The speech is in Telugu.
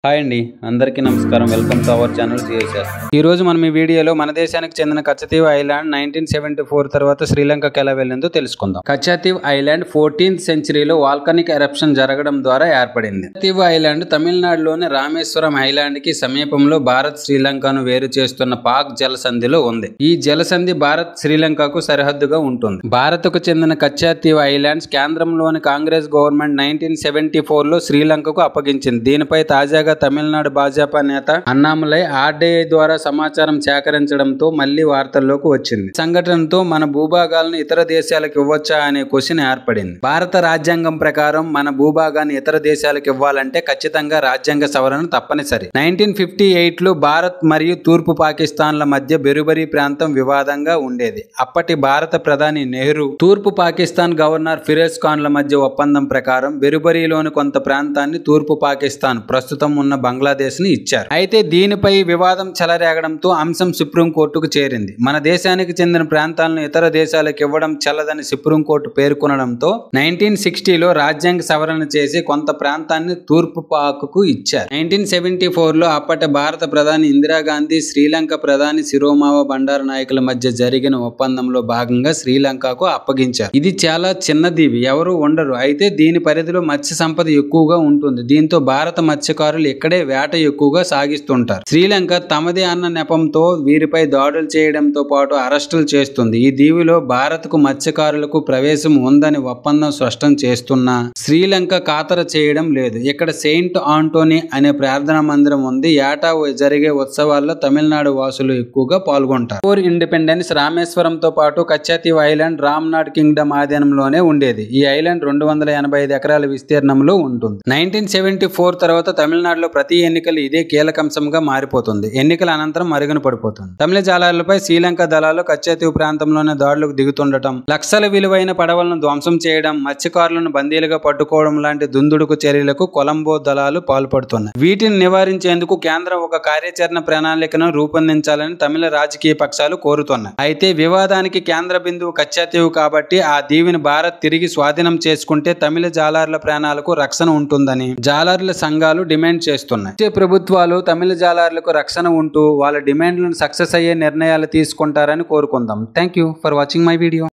హాయ్ అండి, అందరికీ నమస్కారం. Welcome to our channel CSR. ఈ రోజు మనం ఈ వీడియోలో మన దేశానికి చెందిన కచ్చతీవ్ ఐలాండ్ 1974 తర్వాత శ్రీలంకకి ఎలా వెళ్ళిందో తెలుసుకుందాం. కచ్చతీవ్ ఐలాండ్ 14th సెంచరీలో వాల్కనిక్ ఎరప్షన్ జరగడం ద్వారా ఏర్పడింది. కచ్చతీవ్ ఐలాండ్ తమిళనాడులోని రామేశ్వరం ఐలాండ్ కి సమీపంలో భారత్ శ్రీలంకను వేరు చేస్తున్న పాక్ జలసంధిలో ఉంది. ఈ జలసంధి భారత్ శ్రీలంకకు సరిహద్దుగా ఉంటుంది. భారత్కు చెందిన కచ్చతీవ్ ఐలాండ్స్ కేంద్రంలోని కాంగ్రెస్ గవర్నమెంట్ 1974లో శ్రీలంకకు అప్పగించింది. దీనిపై తాజాగా తమిళనాడు భాజపా నేత అన్నామలై ఆర్డీఐ ద్వారా సమాచారం సేకరించడంతో మళ్లీ వార్తల్లోకి వచ్చింది. సంఘటనతో మన భూభాగాలను ఇతర దేశాలకు ఇవ్వచ్చా అనే క్వశ్చన్ ఏర్పడింది. భారత రాజ్యాంగం ప్రకారం మన భూభాగాన్ని ఇతర దేశాలకు ఇవ్వాలంటే ఖచ్చితంగా రాజ్యాంగ సవరణ తప్పనిసరి. 1958లో భారత్ మరియు తూర్పు పాకిస్తాన్ల మధ్య బెరుబరీ ప్రాంతం వివాదంగా ఉండేది. అప్పటి భారత ప్రధాని నెహ్రూ తూర్పు పాకిస్తాన్ గవర్నర్ ఫిరోజ్ ఖాన్ల మధ్య ఒప్పందం ప్రకారం బెరుబరీలోని కొంత ప్రాంతాన్ని తూర్పు పాకిస్తాన్, ప్రస్తుతం ఉన్న బంగ్లాదేశ్ ని ఇచ్చారు. అయితే దీనిపై వివాదం చెలరేగడంతో అంశం సుప్రీంకోర్టుకు చేరింది. మన దేశానికి చెందిన ప్రాంతాలను ఇతర దేశాలకు ఇవ్వడం చెల్లదని సుప్రీంకోర్టు పేర్కొనడంతో 1960లో రాజ్యాంగ సవరణ చేసి కొంత ప్రాంతాన్ని తూర్పు పాక్కు ఇచ్చారు. 1974లో అప్పటి భారత ప్రధాని ఇందిరాగాంధీ, శ్రీలంక ప్రధాని సిరోమావ బండారనాయకుల మధ్య జరిగిన ఒప్పందంలో భాగంగా శ్రీలంకకు అప్పగించారు. ఇది చాలా చిన్న దీవి, ఎవరు ఉండరు. అయితే దీని పరిధిలో మత్స్య సంపద ఎక్కువగా ఉంటుంది. దీంతో భారత మత్స్యకారులు ఇక్కడే వేట ఎక్కువగా సాగిస్తుంటారు. శ్రీలంక తమదే అన్న నెపంతో వీరిపై దాడులు చేయడంతో పాటు అరెస్టులు చేస్తుంది. ఈ దీవిలో భారత్కు మత్స్యకారులకు ప్రవేశం ఉందని ఒప్పందం స్పష్టం చేస్తున్నా శ్రీలంక ఖాతరు చేయడం లేదు. ఇక్కడ సెయింట్ ఆంటోనీ అనే ప్రార్థనా మందిరం ఉంది. ఏటా జరిగే ఉత్సవాల్లో తమిళనాడు వాసులు ఎక్కువగా పాల్గొంటారు. ఫోర్ ఇండిపెండెన్స్ రామేశ్వరంతో పాటు కచ్చతీవ్ ఐలాండ్ రామ్నాడ్ కింగ్డమ్ ఆధీనంలోనే ఉండేది. ఈ ఐలాండ్ 285 ఎకరాల విస్తీర్ణంలో ఉంటుంది. 1974 తర్వాత తమిళనాడులో ప్రతి ఎన్నికలు ఇదే కీలకాంశంగా మారిపోతుంది. ఎన్నికల అనంతరం మరుగున పడిపోతుంది. తమిళ జాలర్లపై శ్రీలంక దళాలు కచ్చతీవ్ ప్రాంతంలోనే దాడులకు దిగుతుండటం, లక్షల విలువైన పడవలను ధ్వంసం చేయడం, మత్స్యకారులను బందీలుగా పట్టుకోవడం లాంటి దుందుడుకు చర్యలకు కొలంబో దళాలు పాల్పడుతున్నాయి. వీటిని నివారించేందుకు కేంద్రం ఒక కార్యాచరణ ప్రణాళికను రూపొందించాలని తమిళ రాజకీయ పక్షాలు కోరుతున్నాయి. అయితే వివాదానికి కేంద్ర బిందువు కచ్చతీవ్ కాబట్టి ఆ దీవిని భారత్ తిరిగి స్వాధీనం చేసుకుంటే తమిళ జాలర్ల ప్రాణాలకు రక్షణ ఉంటుందని జాలర్ల సంఘాలు డిమాండ్ చేస్తున్నాయి. ప్రభుత్వాలు తమిళ జాలర్లకు రక్షణ ఉంటూ వాళ్ళ డిమాండ్లను సక్సెస్ అయ్యే నిర్ణయాలు తీసుకుంటారని కోరుకుందాం. Thank you for watching my video.